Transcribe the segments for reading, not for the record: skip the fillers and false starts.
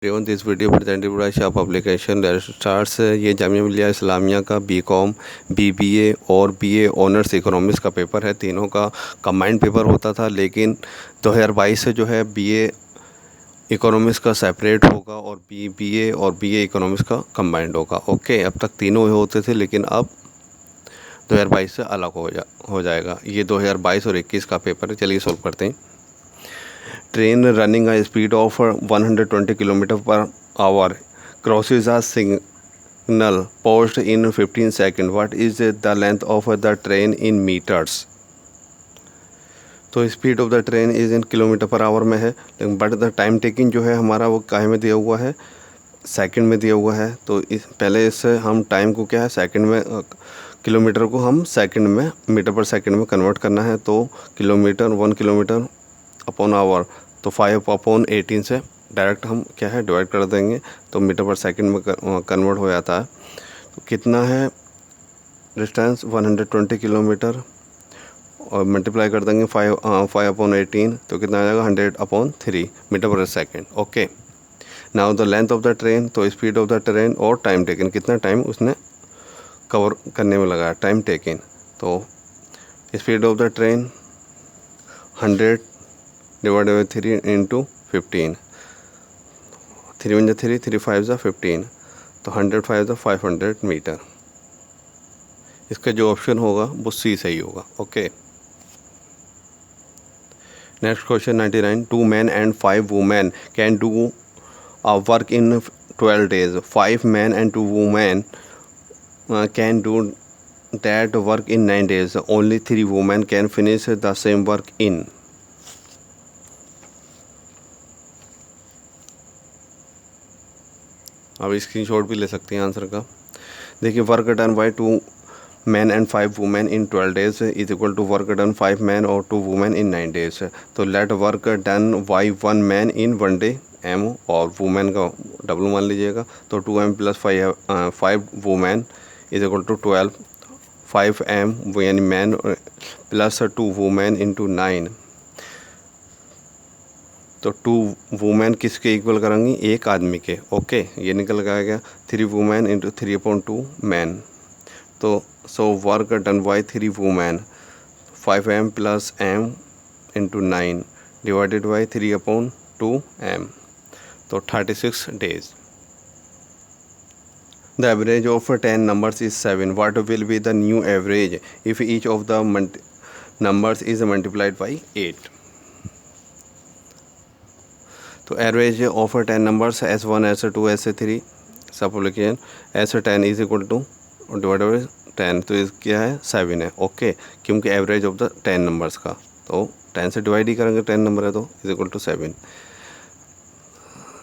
On this video presented by Shah Publication that starts ये जामिया मिलिया इस्लामिया का BCom BBA और BA honours economics का paper है। तीनों का कंबाइंड पेपर होता था, लेकिन 2022 से जो है बीए इकोनॉमिक्स का सेपरेट होगा और बीए और बीए इकोनॉमिक्स का कंबाइंड होगा। ओके, अब तक तीनों होते थे, लेकिन अब 2022 से अलग हो जाएगा। ये 2022 और 21 का पेपर है। चलिए सॉल्व करते हैं। Train running a speed of 120 km per hour crosses a signal post in 15 seconds. What is the length of the train in meters? तो speed of the train is in kilometre per our में है, लेकिन but the time taking जो है हमारा वो काहे में दिया हुआ है, सेकंड में दिया हुआ है। तो पहले इससे हम टाइम को क्या है सेकंड में, किलोमीटर को हम सेकंड में मीटर पर सेकंड में कन्वर्ट करना है। तो किलोमीटर 1 किलोमीटर अपॉन आवर, तो 5/18 से डायरेक्ट हम क्या है डिवाइड कर देंगे, तो मीटर पर सेकंड में कन्वर्ट हो जाता है। तो कितना है डिस्टेंस 120 किलोमीटर और मल्टीप्लाई कर देंगे 5/18, तो कितना आ जाएगा 100/3 मीटर पर second. Okay, now the length of the train, तो स्पीड ऑफ द ट्रेन और टाइम टेकन, कितना टाइम उसने कवर करने में लगा टाइम टेकन। तो speed of the train 100 divided by 3 into 15, 3 1 3, 3 5 15, तो 100 5 500 मीटर। इसका जो ऑप्शन होगा वो सी सही होगा। Okay, next question 99। 2 men and 5 women can do a work in 12 days. 5 men and 2 women can do that work in 9 days. Only 3 women can finish the same work in. अब screenshot भी ले सकते हैं answer का। देखिए, work done by 2 men and 5 women in 12 days is equal to work done 5 men और 2 women in 9 days. तो let work done by 1 man in 1 day M, और वुमेन का डब्लू मान लीजिएगा। तो 2m plus 5 women is equal to 12, 5m यानी man plus 2 women into 9। तो 2 women किसके इक्वल करेंगी, एक आदमी के। ओके, ये निकल गया 3 वुमेन इंटू 3/2 मैन। तो so work done by 3 women 5m plus m into 9 divided by 3/2 m, तो 36 days. The average of 10 numbers is 7. What will be the new average if each of the numbers is multiplied by 8? तो average of 10 numbers S1 S2 S3 सपोलिकेशन S10 is equal to divide by 10, तो इस क्या है 7 है। Okay, क्योंकि average of the 10 numbers का, तो 10 से डिवाइड ही करेंगे, 10 नंबर है तो is equal to 7।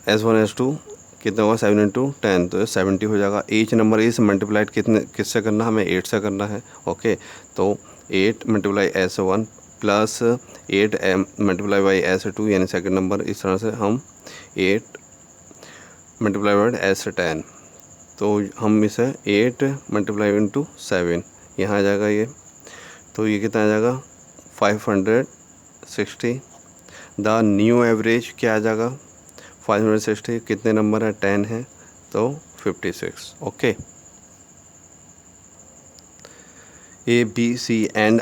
S1 S2 कितना होगा 7 इंटू 10, तो 70 हो जाएगा। ईच नंबर इस मल्टीप्लाइड किससे करना है, हमें 8 से करना है। ओके, तो 8 multiply S1 plus 8 multiply by S2 यानी सेकंड नंबर। इस तरह से हम 8 मल्टीप्लाई बाई S10, तो हम इसे 8 मल्टीप्लाई इंटू 7 यहाँ आ जाएगा ये, तो ये कितना आ जाएगा 560। द न्यू एवरेज क्या आ जाएगा 560, कितने नंबर है 10 है, तो 56। Okay, A B C and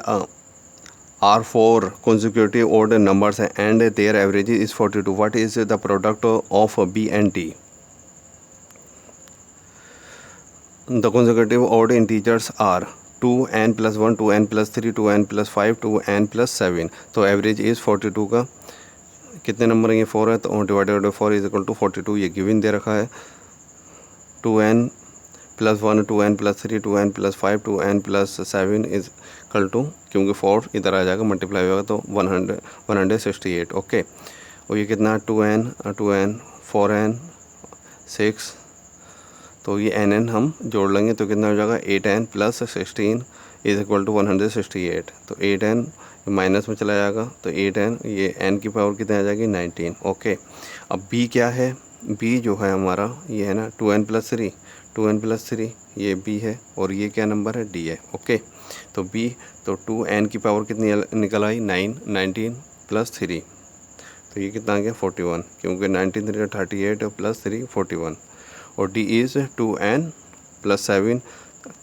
are 4 consecutive odd numbers and their average is 42. What is the product of B and D? The consecutive odd integers are 2n plus 1, 2n plus 3, 2n plus 5, 2n plus 7. तो average is 42 का कितने number है, ये 4 है, तो divided by 4 is equal to 42। ये given दे रखा है 2n plus 1, 2n plus 3, 2n plus 5, 2n plus 7 is equal to, क्योंकि 4 इधर आ जाएगा मल्टीप्लाई होगा तो 168। ओके, और ये कितना 2n 4n 6, तो ये nn हम जोड़ लेंगे तो कितना हो जाएगा 8n plus 16 is equal to 168। तो 8n माइनस में चला जाएगा, तो 8n ये n की पावर कितने आ जाएगी 19। ओके, अब b क्या है, b जो है हमारा ये है ना 2n प्लस 3, 2n प्लस 3 ये b है, और ये क्या नंबर है d है। ओके, तो b तो 2n की पावर कितनी निकल आई 19 प्लस 3, तो ये कितना आ गया 41, क्योंकि 19 3 38 प्लस 3 41, और D इज़ 2n प्लस 7,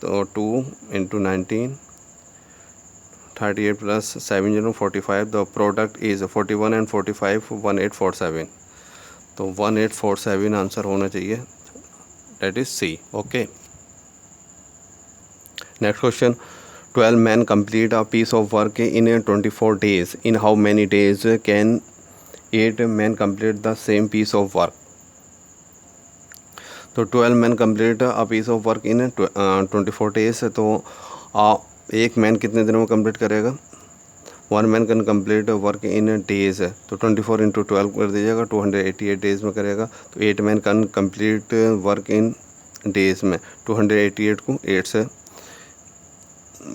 तो 2 into 19 38 plus 7 0 45, the product is 41 and 45 1847, तो 1847 आंसर होना चाहिए, that is C। Okay, next question, 12 men complete a piece of work in 24 days. In how many days can 8 men complete the same piece of work? तो 12 men complete a piece of work in 24 days, तो एक man कितने दिनों में complete करेगा? 1 man can complete work in days, तो 24 into 12 कर दीजिएगा, 288 डेज में करेगा। तो 8 man can complete work in days में 288 को 8 से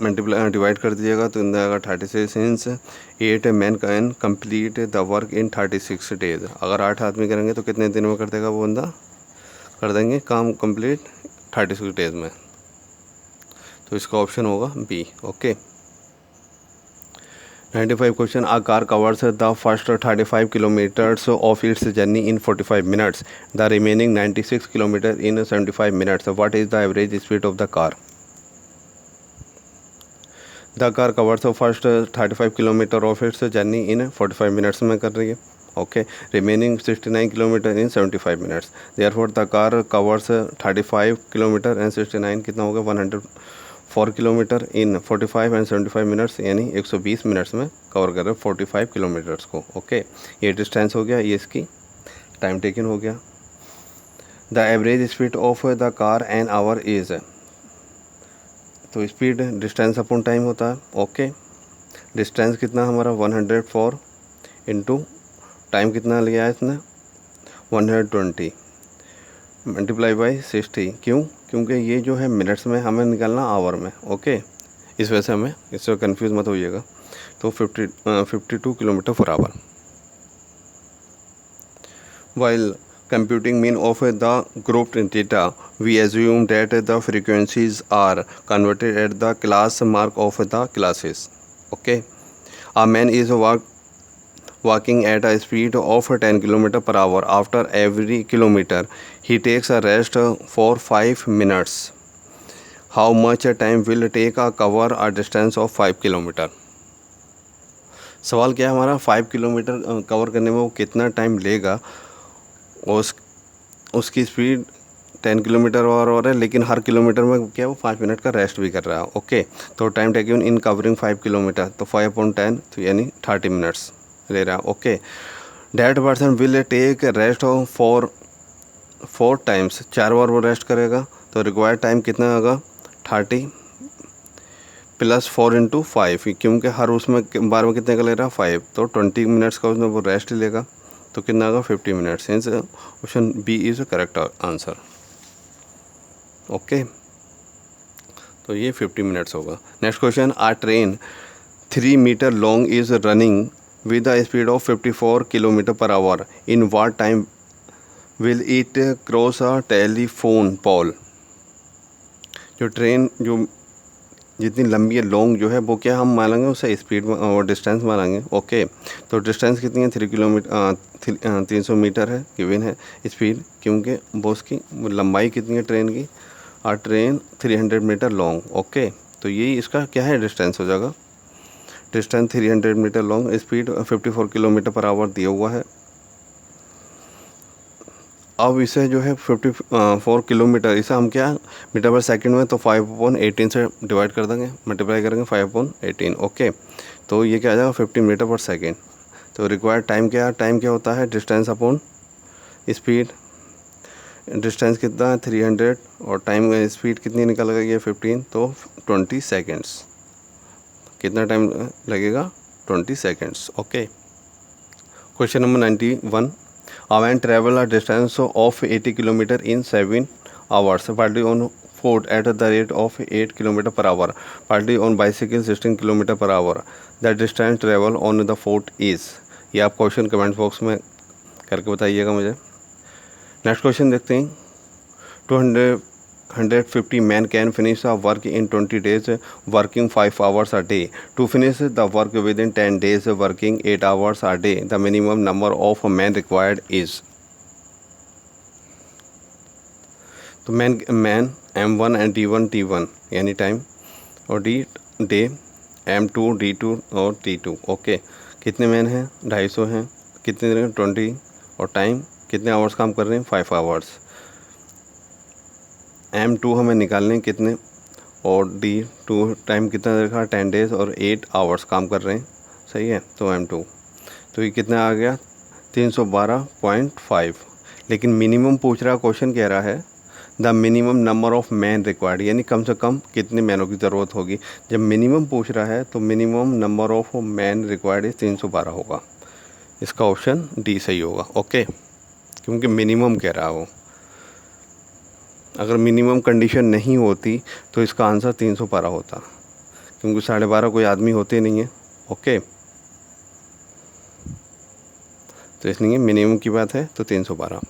मल्टीप्लाई डिवाइड कर दीजिएगा, तो आएगा 36। Since 8 man can complete the work in 36 days, अगर 8 आदमी करेंगे तो कितने दिन में कर देगा वो बंदा? कर देंगे काम कंप्लीट 36 डेज में, तो इसका ऑप्शन होगा B. Okay, 95 question, a car covers the first 35 kilometres of its journey in 45 minutes, the remaining 96 kilometre in 75 minutes, what is the average speed of the car? The car covers first 35 kilometre of its journey in 45 minutes में कर रही है। Okay, remaining 69 kilometre in 75 minutes, therefore the car covers 35 kilometre and 69 कितना होगा? 104 kilometre in 45 and 75 minutes, यानी 120 minutes में cover कर रहे हैं 45 किलोमीटर्स को। ओके, ये डिस्टेंस हो गया, ये इसकी टाइम टेकन हो गया। The average speed of the car an hour is, तो स्पीड डिस्टेंस अपॉन टाइम होता है। ओके, डिस्टेंस कितना हमारा 104 इंटू टाइम कितना लिया है इसने 120 मल्टीप्लाई बाई 60, क्यों? क्योंकि ये जो है मिनट्स में, हमें निकालना आवर में। ओके, इस वजह से हमें इससे कंफ्यूज मत होइएगा। तो 52 kilometre per our. While computing mean of the grouped data, we assume that the frequencies are converted at the class mark of the classes. Okay, a man is walking at a speed of 10 km per hour. After every kilometer he takes a rest for 5 minutes. How much time will take a cover a distance of 5 km? सवाल क्या है हमारा, 5 kilometre cover करने में वो कितना time लेगा, उसकी स्पीड 10 किलोमीटर और है, लेकिन हर किलोमीटर में क्या वो 5 मिनट का रेस्ट भी कर रहा है। ओके, तो time taken in covering 5 kilometre, तो 5/10, तो यानी 30 मिनट्स ले रहा है। Okay, that person will take rest for 4 times, 4 बार वो रेस्ट करेगा, तो रिक्वायर्ड टाइम कितना होगा 30 प्लस 4 इंटू 5, क्योंकि हर उसमें बार में कितने का ले रहा है 5, तो 20 मिनट्स का उसमें वो रेस्ट लेगा, तो कितना होगा 50 minutes. Hence option B is correct answer. Okay, तो ये 50 मिनट्स होगा। Next question, a train 3 metre long is running with the speed of 54 kilometre per hour, in what time will it cross a telephone pole? जो train जो जितनी लंबी है long जो है वो क्या हम मानेंगे, उससे स्पीड और डिस्टेंस मानेंगे। ओके, तो डिस्टेंस कितनी है 3 किलोमीटर 300 मीटर है गिवन है स्पीड, क्योंकि वो उसकी लंबाई कितनी है ट्रेन की, और ट्रेन 300 मीटर लॉन्ग। ओके, तो यही इसका क्या है डिस्टेंस हो जाएगा, distance 300 metre long, speed 54 kilometre per hour दिया हुआ है। अब इसे जो है 54 किलोमीटर, इसे हम क्या मीटर पर सेकंड में, तो 5/18 से डिवाइड कर देंगे, मल्टीप्लाई करेंगे 5/18। ओके, तो ये क्या आ जाएगा 50 मीटर पर सेकंड। तो रिक्वायर्ड टाइम क्या होता है डिस्टेंस अपॉन स्पीड, डिस्टेंस कितना है 300 और टाइम स्पीड कितनी निकल गई है 15, तो 20 सेकेंड्स। कितना टाइम लगेगा 20 seconds. Okay, question number 91, a man travel a distance of 80 km in 7 hours, partly on foot at the rate of 8 km per hour, partly on bicycle 16 km per hour. The distance travel on the foot is, ये आप question comment box में करके बताइएगा मुझे। Next question देखते हैं, 150 men can finish the work in 20 days working 5 hours a day. To finish the work within 10 days working 8 hours a day, the minimum number of men required is. तो man M1 and D1 T1 यानी time, और D day M2 D2 और T2. Okay, कितने man हैं? 250 हैं. कितने दिन? 20. और टाइम कितने आवर्स काम कर रहे हैं? 5 आवर्स. M2 हमें निकालने हैं कितने, और D2 टाइम कितना देखा? 10 डेज और 8 आवर्स काम कर रहे हैं. सही है. तो M2, तो ये कितना आ गया? 312.5. लेकिन मिनिमम पूछ रहा, क्वेश्चन कह रहा है the minimum number of man required, यानी कम से कम कितने मैनों की ज़रूरत होगी. जब मिनिमम पूछ रहा है तो minimum number of man required 312 होगा. इसका ऑप्शन डी सही होगा. ओके, क्योंकि मिनिमम कह रहा है वो. अगर मिनिमम कंडीशन नहीं होती तो इसका आंसर 312 होता, क्योंकि 12.5 कोई आदमी होते नहीं है. ओके, तो इसलिए मिनिमम की बात है तो 312.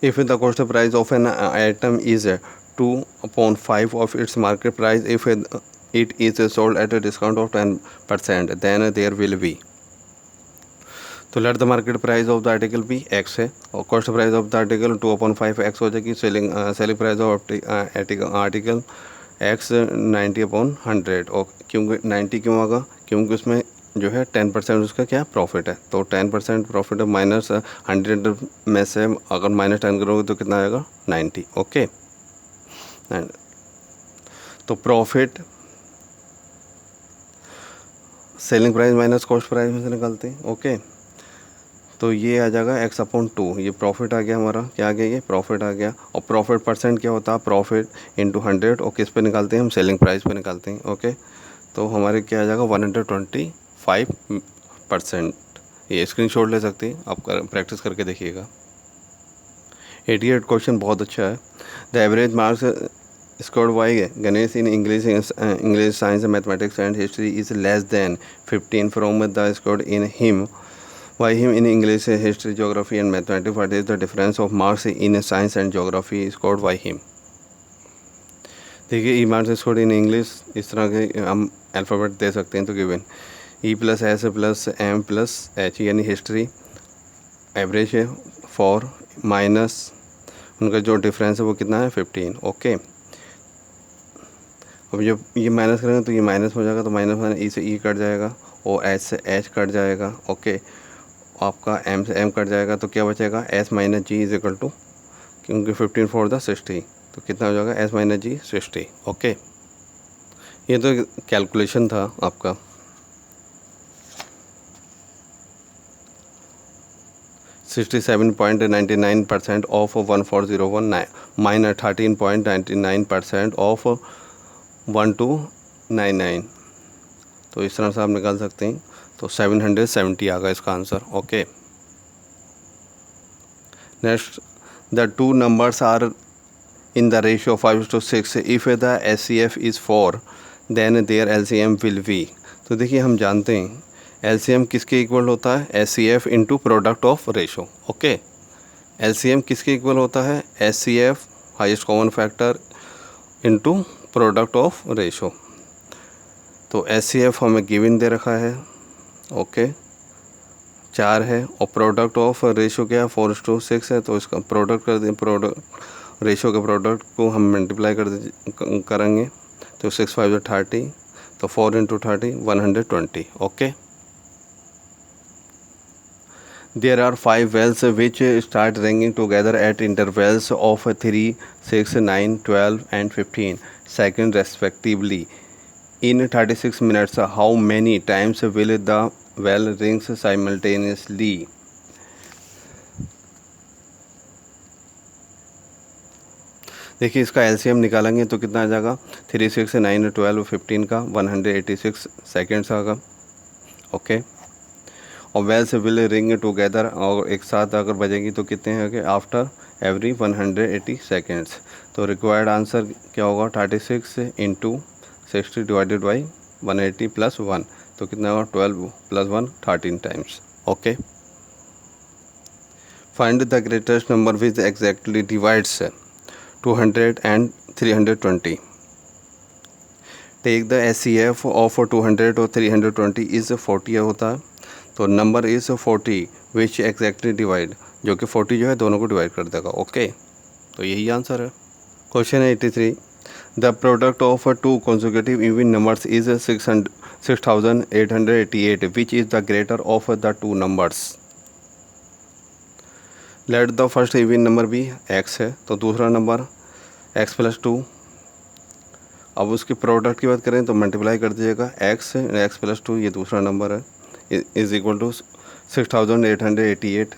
If the cost price of an item is 2/5 of its market price, if it is sold at a discount of 10%, then there will be. तो let the market price of the article be x है, और cost price of the article 2/5 x हो जाएगी. selling price of article x 90/100. और क्योंकि 90 क्यों आगा? क्योंकि उसमें जो है 10% उसका क्या प्रॉफिट है. तो 10% प्रॉफिट है, माइनस 100 में से अगर -10 करोगे तो कितना आएगा? 90. ओके, एंड तो profit selling price minus cost price में से निकालते हैं. ओके, तो ये आ जाएगा x/2. ये प्रॉफिट आ गया हमारा. क्या आ गया? ये प्रॉफिट आ गया. और प्रॉफिट परसेंट क्या होता है? Profit into 100. और किस पे निकालते हैं हम? सेलिंग प्राइस पे निकालते हैं. ओके, तो हमारे क्या आ जाएगा? 125%. ये स्क्रीनशॉट ले सकते हैं, आप प्रैक्टिस करके देखिएगा. 88 क्वेश्चन बहुत अच्छा है. The average marks scored by Ganesh in English, science, mathematics and history is less than 15 from the scored in him by him in English, history, geography and mathematics. What is the difference of marks in science and geography scored by him? देखिए, ई marks scored in English, इस तरह के हम alphabet दे सकते हैं. तो given E+S+M+H, यानी history average है 4 माइनस उनका जो डिफरेंस है वो कितना है? 15. ओके, अब जब ये माइनस करेंगे तो ये माइनस हो जाएगा. तो माइनस ई से ई कट जाएगा, और एच से एच कट जाएगा. ओके, आपका एम से एम कट जाएगा. तो क्या बचेगा? S - G is equal to, क्योंकि 15 4 द 60, तो कितना हो जाएगा? S - G 60. ओके, ये तो कैलकुलेशन था आपका. $67.99% ऑफ 1401 माइनस 13.99% ऑफ 1299. तो इस तरह से आप निकाल सकते हैं. तो 770 आ गया इसका answer. Okay, next, the two numbers are in the ratio 5:6. If the SCF is 4 then their LCM will be. तो देखिए, हम जानते हैं LCM किसके इक्वल होता है? SCF into product of ratio. Okay, LCM किसके इक्वल होता है? SCF highest common factor into product of ratio. तो SCF हमें गिवन दे रखा है. ओके, 4 है, और प्रोडक्ट ऑफ रेशो क्या है? 4:6 है. तो इसका प्रोडक्ट कर दें, प्रोडक्ट रेशो के प्रोडक्ट को हम मल्टीप्लाई करेंगे. तो 6 5 30. तो 4 × 30 120. Okay, there are 5 wells which start ringing together at intervals of 3, 6, 9, 12 and 15 seconds respectively. In 36 minutes, how many times will the well rings simultaneously? देखिए, इसका LCM निकालेंगे तो कितना आ जाएगा? 3, 6, 9, 12, 15 का 186 सेकेंड्स आएगा. ओके, और वेल्स विल रिंग टुगेदर, और एक साथ अगर बजेंगी तो कितने हैं? After every 180 seconds. तो रिक्वायर्ड आंसर क्या होगा? 36 × 60 डिवाइडेड बाई 180 + 1. तो कितना होगा? 12 + 1 13 times. Okay, find the greatest number which exactly divides 200 and 320. Take the SCF of 200 और 320 इज़ 40 होता है, तो number is 40 which exactly divide, जो कि 40 जो है दोनों को डिवाइड कर देगा। ओके, तो यही आंसर है। Question 83, the product of two consecutive even numbers is 6888 which is the greater of the two numbers. Let the first even number भी x है, तो दूसरा नंबर x+2। अब उसके प्रोडक्ट की बात करें तो मल्टीप्लाई कर दीजिएगा, x+2 ये दूसरा नंबर है, इज़ इक्वल टू 6888।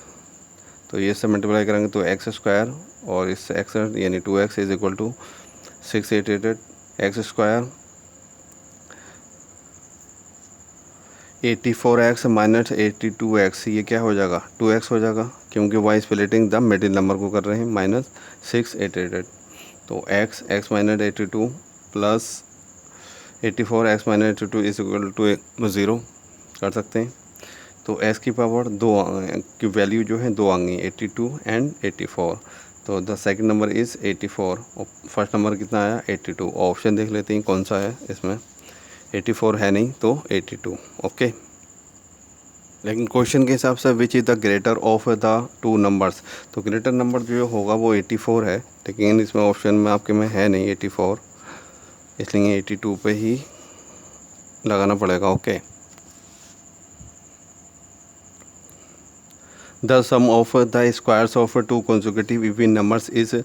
तो ये से मल्टीप्लाई करेंगे तो x² और इससे x यानी 2x is equal to 6888 x²। 84x minus 82x, ये क्या हो जाएगा, 2x हो जाएगा, क्योंकि y splitting the middle number को कर रहे हैं, माइनस 688। तो x minus 82 plus 84x minus 82 is equal to 0 कर सकते हैं। तो s की पावर दो की वैल्यू जो है दो आएंगी, 82 एंड 84। तो द सेकंड नंबर इज़ 84 और फर्स्ट नंबर कितना आया, 82। ऑप्शन देख लेते हैं कौन सा है इसमें, 84 है नहीं तो 82। ओके, लेकिन क्वेश्चन के हिसाब से विच is the greater of the two numbers, तो ग्रेटर नंबर जो होगा वो 84 है, लेकिन इसमें ऑप्शन में आपके में है नहीं 84, इसलिए 82 पे ही लगाना पड़ेगा। Okay, the sum of the squares of two consecutive even numbers is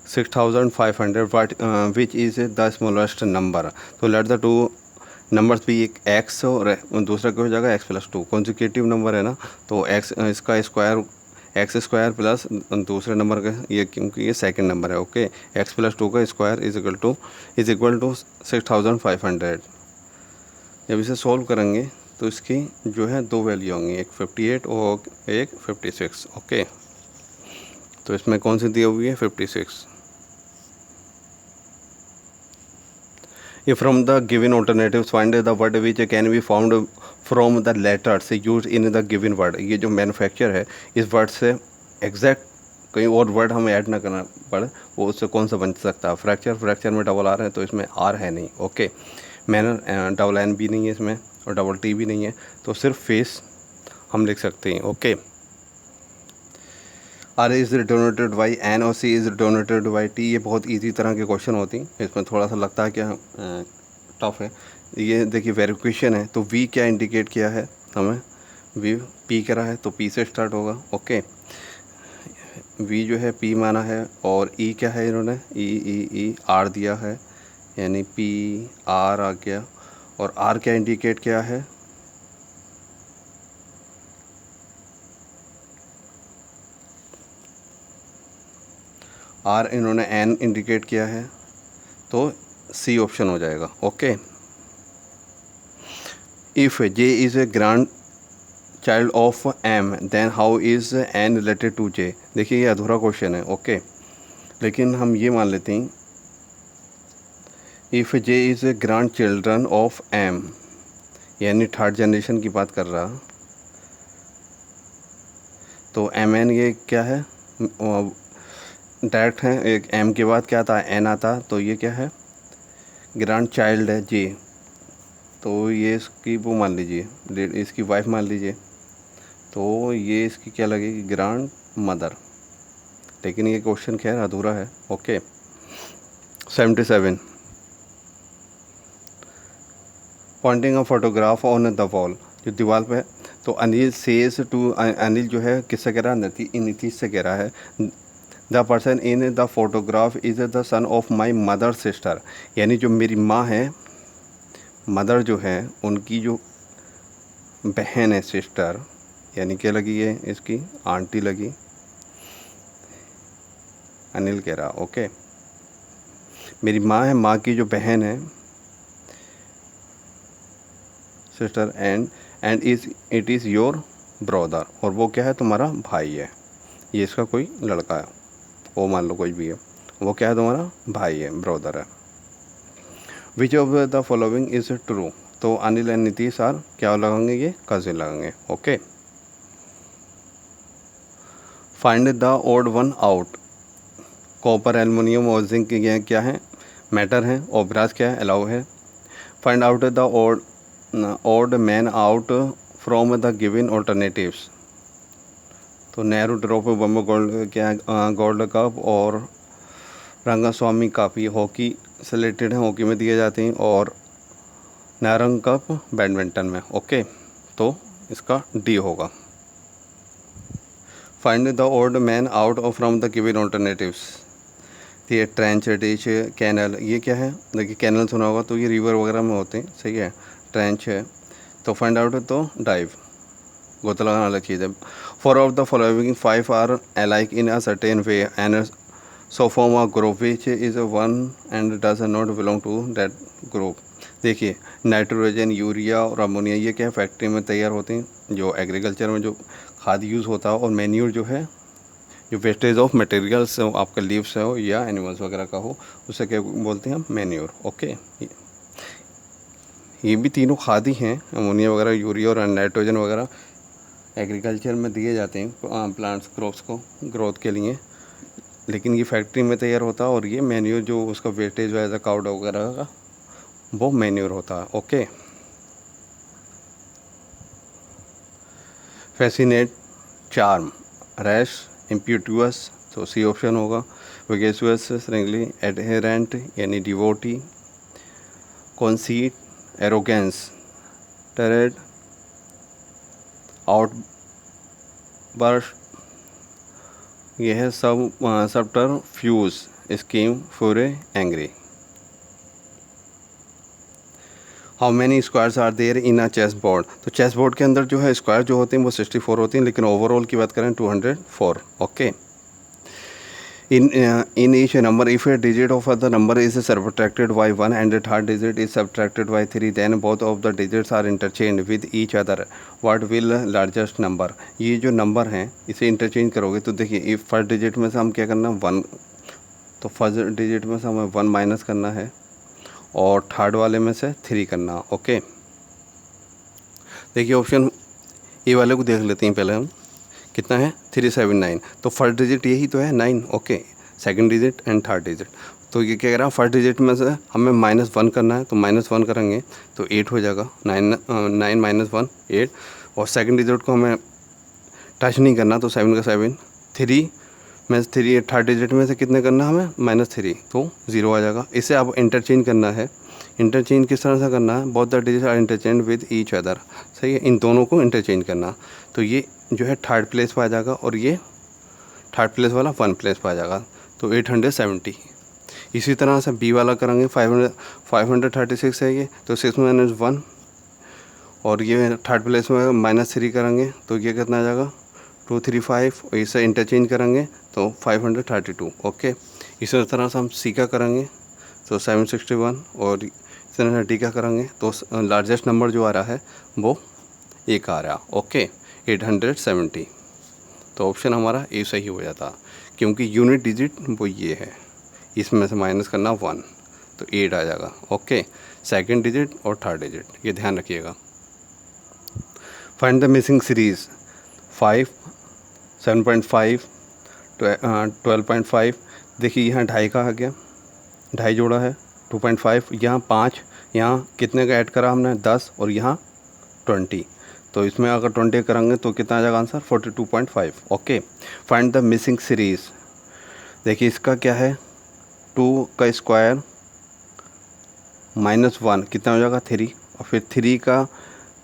6500 but which is the smallest number. तो लेट द टू नंबर्स भी, एक x और दूसरा क्या हो जाएगा x+2, कॉन्जिक्यूटिव नंबर है ना, तो x इसका स्क्वायर x² प्लस दूसरे नंबर का ये, क्योंकि ये सेकंड नंबर है। ओके, x+2 का स्क्वायर इज इक्वल टू 6500। जब इसे सॉल्व करेंगे तो इसकी जो है दो वैल्यू होंगी, एक 58 और एक 56। ओके, तो इसमें कौन सी दी हुई है, 56। If from the given alternatives find the word which can be found from the letters used in the given word, ये जो मैन्युफैक्चर है इस वर्ड से एग्जैक्ट कहीं और वर्ड हमें ऐड ना करना पड़े, वो उससे कौन सा बन सकता है। फ्रैक्चर में डबल आर है तो इसमें आर है नहीं। ओके, मैनर डबल एन भी नहीं है इसमें और डबल टी भी नहीं है, तो सिर्फ फेस हम लिख सकते हैं। Okay, R is denoted by N और C is denoted by T, ये बहुत इजी तरह के क्वेश्चन होती हैं, इसमें थोड़ा सा लगता है कि टफ है। ये देखिए वेरिफिकेशन है, तो वी क्या इंडिकेट किया है हमें, वी पी करा है तो पी से स्टार्ट होगा। ओके, वी जो है पी माना है, और ई क्या है इन्होंने ई आर दिया है, यानी पी आर आ गया, और आर क्या इंडिकेट किया है, आर इन्होंने एन इंडिकेट किया है, तो सी ऑप्शन हो जाएगा। Okay, if J is a grandchild of M then how is N related to J. देखिए ये अधूरा क्वेश्चन है। ओके, लेकिन हम ये मान लेते हैं if J is a grand children of M, यानी थर्ड जनरेशन की बात कर रहा, तो एम एन ये क्या है, डायरेक्ट है, एक एम के बाद क्या आता है, एन आता, तो ये क्या है, ग्रैंड चाइल्ड है जे, तो ये इसकी वो मान लीजिए, इसकी वाइफ मान लीजिए, तो ये इसकी क्या लगेगी, ग्रैंड मदर। लेकिन ये क्वेश्चन खैर अधूरा है। Okay, 77 pointing a photograph on the wall, जो दीवार पे है, तो अनिल सेज टू, अनिल जो है किससे कह रहा है, नीतीश से कह रहा है, the person in the photograph is the son of my mother sister, यानी जो मेरी माँ है, मदर जो है उनकी जो बहन है, सिस्टर, यानी क्या लगी है इसकी, आंटी लगी, अनिल कह रहा। ओके, मेरी माँ है, माँ की जो बहन है sister, and it is your brother, और वो क्या है, तुम्हारा भाई है, ये इसका कोई लड़का है, वो मान लो कोई भी है, वो क्या है, तुम्हारा भाई है, ब्रदर है। Which of the following is true, तो अनिल एंड नीतीश आर क्या लगाएंगे, ये कजिन लगाएंगे। Okay, find the odd one out, copper, aluminium और जिंक ये क्या है, मैटर हैं, और ब्रास क्या है, एलाउ है। Find out the odd man out from the given alternatives. तो नेहरू ट्रॉफी, बम्बो गोल्ड क्या है, गोल्ड कप और रंगास्वामी कप ये हॉकी से रिलेटेड है, हॉकी में दिए जाते हैं, और नारंग कप बैडमिंटन में। ओके, तो इसका डी होगा। Find the odd man out from the given alternatives. ये ट्रेंच, डिच, कैनल, ये क्या है, देखिए कैनल सुना होगा तो ये रिवर वगैरह में होते हैं, सही है। ट्रेंच है, तो फाइंड आउट है तो डाइव, गोता लगाना अलग चीज़ है। Four of the following five are alike in a certain way and so form a group which is one and does not belong to that group. देखिए नाइट्रोजन, यूरिया और ammonia ये क्या है, फैक्ट्री में तैयार होते हैं, जो एग्रीकल्चर में जो खाद यूज़ होता है, और मैन्यूर जो है, जो वेस्टेज ऑफ मटेरियल्स हो, आपका लीव्स हो या एनिमल्स वगैरह का हो, उसे क्या बोलते हैं हम, मैन्योर। ओके, ये भी तीनों खाद ही हैं, अमोनिया वगैरह, यूरिया और नाइट्रोजन वगैरह एग्रीकल्चर में दिए जाते हैं प्लांट्स, क्रॉप्स को ग्रोथ के लिए, लेकिन ये फैक्ट्री में तैयार होता है, और ये मैन्योर जो उसका वेस्टेज है काउ डंग वगैरह का, वो मैन्योर होता है। Okay, fascinate, charm, rash, impetuous, तो सी ऑप्शन होगा। विगेसुअस, श्रृंखली, एडहेरेंट यानी devotee, conceit, arrogance, tirade, outburst, यह है subterfuge, scheme, fury, angry. How many squares are there in a chess board. तो चेस बोर्ड के अंदर जो है स्क्वायर जो होते हैं वो 64 होते हैं, लेकिन ओवरऑल की बात करें 204। Okay, in each number if a digit of the number is subtracted by 1 and the third digit is subtracted by 3 then both of the digits are interchanged with each other what will largest number। ये जो number हैं इसे interchange करोगे तो देखिए if first digit में से हम क्या करना, 1, तो फर्स्ट डिजिट में से हमें 1 माइनस करना है, और थर्ड वाले में से 3 करना। ओके, देखिए ऑप्शन ए वाले को देख लेते हैं पहले हम, कितना है 379, तो फर्स्ट डिजिट यही तो है 9। Okay, second digit and third digit, तो ये क्या कह रहा है, फर्स्ट डिजिट में से हमें -1 करना है, तो -1 करेंगे तो 8 हो जाएगा, 9 - 1 8, और सेकंड डिजिट को हमें टच नहीं करना, तो 7 का 7, 3 में 3, थर्ड डिजिट में से कितने करना हमें, -3, तो 0 आ जाएगा। इसे अब इंटरचेंज करना है, इंटरचेंज किस तरह से करना है, both the digit are interchange with each other, सही है, इन दोनों को इंटरचेंज करना, तो ये जो है थर्ड प्लेस पर आ जाएगा, और ये थर्ड प्लेस वाला 1 प्लेस पर आ जाएगा, तो 870। इसी तरह से बी वाला करेंगे, 536 है ये, तो 6 - 1, और ये थर्ड प्लेस में -3 करेंगे तो ये कितना आ जाएगा, 235, और इसे इंटरचेंज करेंगे तो 532। ओके, इसी तरह से हम सी का करेंगे तो 761, और इस तरह से डी का करेंगे तो लार्जेस्ट नंबर जो आ रहा है वो 1 आ रहा। ओके, 870, तो ऑप्शन हमारा ए सही हो जाता, क्योंकि यूनिट डिजिट वो ये है, इसमें से माइनस करना 1, तो 8 आ जाएगा। ओके, सेकंड डिजिट और थर्ड डिजिट, ये ध्यान रखिएगा। फाइंड द मिसिंग सीरीज़ 5, 7.5, 12.5, देखिए यहाँ 2.5 का आ गया, 2.5 जोड़ा है, 2.5, यहाँ 5, यहाँ कितने का ऐड करा हमने, 10, और यहाँ 20, तो इसमें अगर 20 करेंगे तो कितना आ जाएगा answer, 42.5। Okay, find the missing series, देखिए इसका क्या है, 2 का स्क्वायर -1 कितना हो जाएगा, 3, और फिर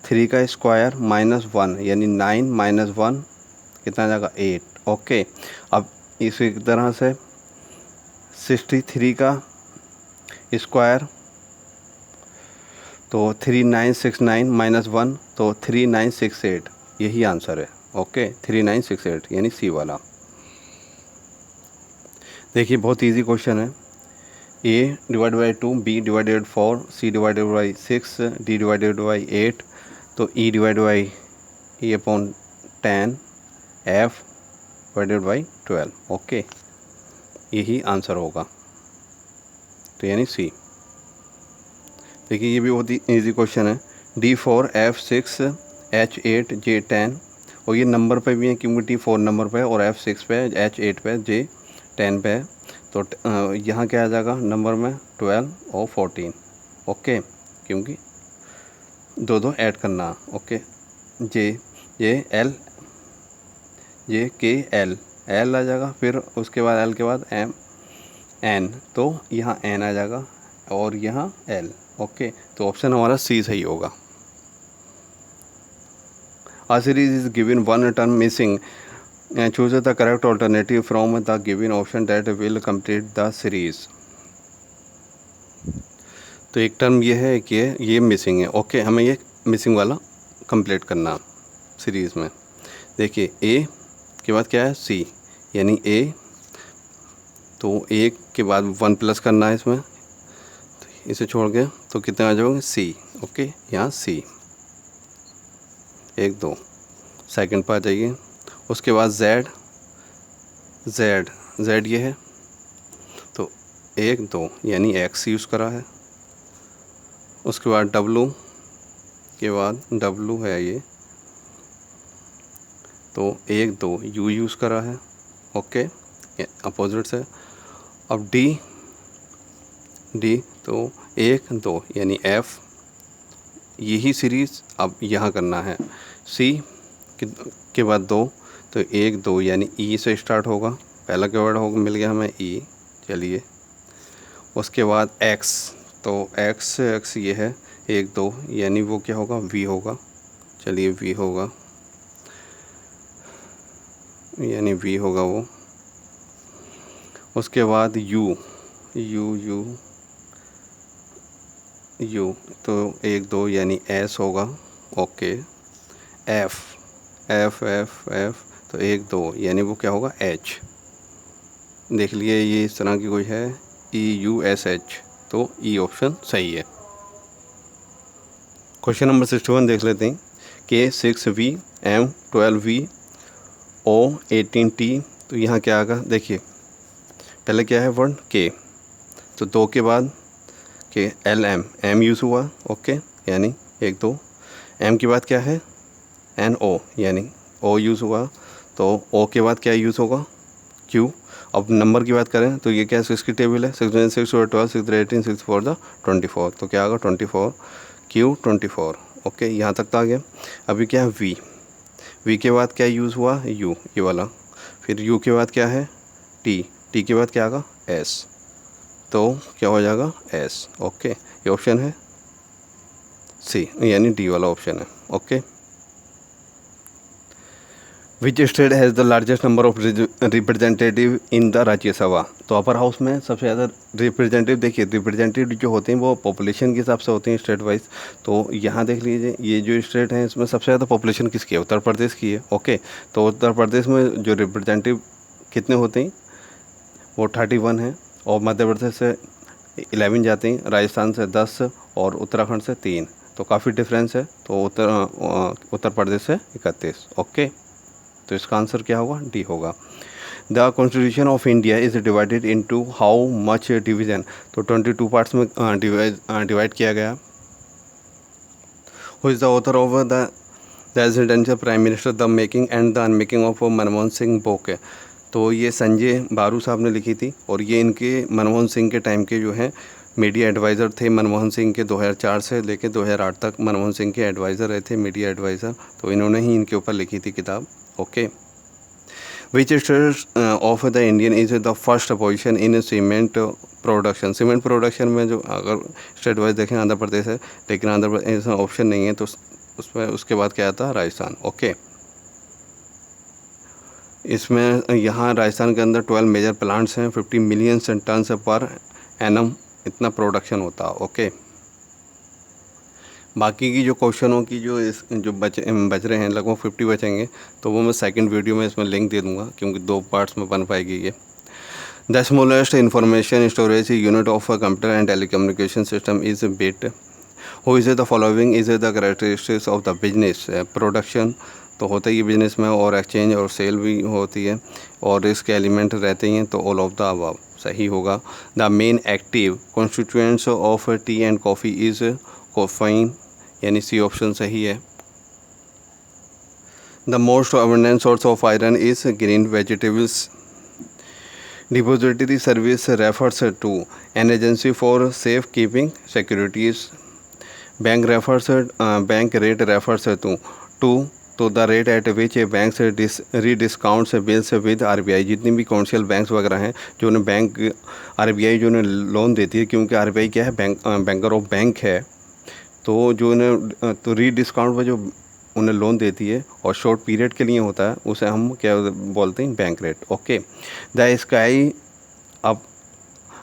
3 का स्क्वायर -1 यानी 9 - 1 कितना आ जाएगा, 8। ओके, अब इसी तरह से 63 का स्क्वायर, तो 3969 - 1 तो 3968, यही आंसर है। ओके, 3968 यानी सी वाला। देखिए बहुत इजी क्वेश्चन है, A/2, B/4, C/6, D/8, तो E/E/10, F/12। ओके, यही आंसर होगा, तो यानी सी। देखिए ये भी बहुत ही ईजी क्वेश्चन है, D4, F6, H8, J10, और ये नंबर पे भी है क्योंकि D4 नंबर पे है और F6 पे, H8 पे, J10 पे है, तो यहाँ क्या आ जाएगा नंबर में 12 और 14, ओके, क्योंकि दो दो ऐड करना, ओके। जे एल जे के एल आ जाएगा, फिर उसके बाद एल के बाद एम एन, तो यहाँ एन आ जाएगा और यहाँ एल, ओके। तो ऑप्शन हमारा सी सही होगा। A series is given one term missing. Choose the correct alternative from the given option that will complete the series. तो एक टर्म ये है कि ये मिसिंग है, ओके, हमें ये मिसिंग वाला कंप्लीट करना सीरीज़ में। देखिए ए के बाद क्या है सी, यानी ए, तो ए के बाद 1 प्लस करना है इसमें, तो इसे छोड़ के तो कितने आ जाओगे सी, ओके, यहाँ सी 1 2 सेकंड पर आ जाइए। उसके बाद जेड ये है, तो 1 2 यानी एक्स यूज़ करा है। उसके बाद डब्लू के बाद डब्लू है ये, तो 1 2 यू यूज़ करा है, ओके, अपोजिट से। अब डी तो 1 2 यानी एफ, यही सीरीज़ अब यहाँ करना है। सी के बाद 2, तो 1 2 यानी ई से स्टार्ट होगा, पहला कीवर्ड होगा, मिल गया हमें ई, चलिए। उसके बाद एक्स, तो एक्स ये है 1 2 यानी वो क्या होगा वी होगा, चलिए वी होगा, यानी वी होगा वो। उसके बाद यू तो 1 2 यानी एस होगा, ओके। एफ तो 1 2 यानी वो क्या होगा एच, देख लिए ये इस तरह की कोई है EUSH, तो ई ऑप्शन सही है। क्वेश्चन नंबर 61 देख लेते हैं। K6V M12V O18T, तो यहाँ क्या आएगा, देखिए पहले क्या है वर्ड के, तो 2 के बाद के एम यूज़ हुआ, ओके, यानी 1 2। एम के बाद क्या है NO, यानी O यूज़ हुआ, तो O के बाद क्या यूज़ होगा Q। अब नंबर की बात करें तो ये क्या 6 की टेबल है, 6 6 12 6 18 6 4 24, तो क्या आएगा 24 Q 24, ओके, यहाँ तक तो आ गया। अभी क्या है वी के बाद क्या यूज़ हुआ यू, ये वाला, फिर यू के बाद क्या है टी के बाद क्या आएगा एस, तो क्या हो जाएगा एस, ओके। ये ऑप्शन है सी, यानी डी वाला ऑप्शन है, okay. Which state has the largest number of representative in the Rajya Sabha, तो अपर हाउस में सबसे ज़्यादा रिप्रेजेंटेटिव, देखिए रिप्रेजेंटेटिव जो होते हैं वो पॉपुलेशन के हिसाब से होते हैं स्टेट वाइज, तो यहाँ देख लीजिए ये जो स्टेट है इसमें सबसे ज़्यादा पॉपुलेशन किसकी है, उत्तर प्रदेश की है, ओके। तो उत्तर प्रदेश में जो रिप्रेजेंटेटिव कितने होते हैं वो 31 है, और मध्य प्रदेश से 11 जाते हैं, राजस्थान से 10 और उत्तराखंड से 3, तो काफ़ी डिफरेंस है, तो उत्तर प्रदेश से 31, ओके। तो इसका आंसर क्या होगा डी होगा। The constitution of India is divided into how much division, तो 22 पार्ट्स में डिवाइड किया गया। Who is the author of the residential prime minister the making and the unmaking of Manmohan Singh book, तो ये संजय बारू साहब ने लिखी थी, और ये इनके मनमोहन सिंह के टाइम के जो हैं मीडिया एडवाइज़र थे मनमोहन सिंह के, 2004 से लेकर 2008 तक मनमोहन सिंह के एडवाइज़र रहे थे, मीडिया एडवाइज़र, तो इन्होंने ही इनके ऊपर लिखी थी किताब, okay. Which state of the Indian is the first position in cement production, cement production में जो अगर स्टेट वाइज देखें आंध्र प्रदेश है, लेकिन आंध्र प्रदेश में ऑप्शन नहीं है, तो उसमें उसके बाद क्या आता है राजस्थान, ओके। इसमें यहाँ राजस्थान के अंदर 12 मेजर प्लांट्स हैं, 50 मिलियन टन से पर एनम इतना प्रोडक्शन होता है, ओके। बाकी की जो क्वेश्चनों की जो बच रहे हैं लगभग 50 बचेंगे, तो वो मैं सेकंड वीडियो में इसमें लिंक दे दूंगा, क्योंकि 2 पार्ट्स में बन पाएगी ये। The smallest information storage unit of a computer and telecommunication system is bit. Who is the following is the characteristics of the business, production तो होता ही बिजनेस में, और एक्सचेंज और सेल भी होती है, और रिस्क एलिमेंट रहते हैं, तो ऑल ऑफ द अबव सही होगा। The main active constituents of tea and coffee is caffeine, यानी सी ऑप्शन सही है। The most abundant source of iron is green vegetables, depository service refers to an agency for safe keeping securities. Bank rate refers to the rate at which banks rediscounts bills with RBI. जितनी भी commercial banks वगैरह हैं जो उन्हें RBI जो उन्हें loan देती है, क्योंकि आरबीआई क्या है, बैंकर ऑफ बैंक है, तो जो उन्हें तो रीडिस्काउंट पर जो उन्हें लोन देती है और शॉर्ट पीरियड के लिए होता है, उसे हम क्या बोलते हैं, bank rate. Okay. The sky up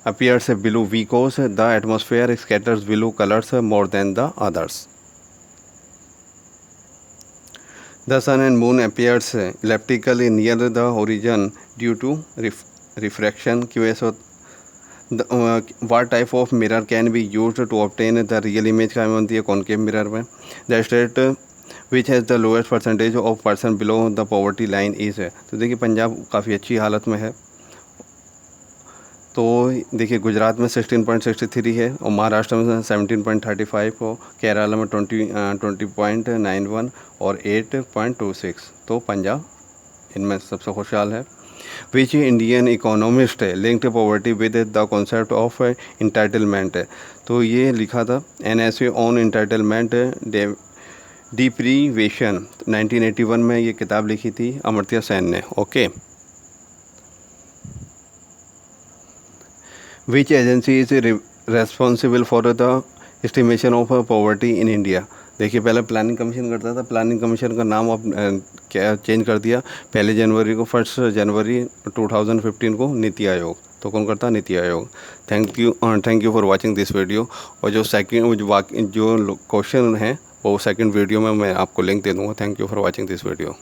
appears below because the atmosphere scatters blue colors more than the others. The sun and moon appears elliptically near the horizon due to refraction की वजह से। what type of mirror can be used to obtain the real image का बनती है concave mirror में। the state which has the lowest percentage of person below the poverty line is। तो देखिए पंजाब काफ़ी अच्छी हालत में है, तो देखिए गुजरात में 16.63 है और महाराष्ट्र में 17.35 और केरला में 20.91 और 8.26। तो पंजाब इनमें सबसे खुशहाल है। Which Indian economist linked poverty with the concept of entitlement. तो ये लिखा था NSA ऑन इंटाइटलमेंट डिप्रीवेशन, 1981 में ये किताब लिखी थी अमर्त्य सेन ने। Okay. Which agency is responsible for the estimation of poverty in India। देखिए पहले प्लानिंग कमीशन करता था, प्लानिंग कमीशन का नाम अब क्या चेंज कर दिया, 1 जनवरी 2015 को नीति आयोग। तो कौन करता है, NITI Aayog. Thank you for watching this video. और जो क्वेश्चन है वो सेकंड वीडियो में मैं आपको लिंक दे दूँगा। Thank you for watching this video.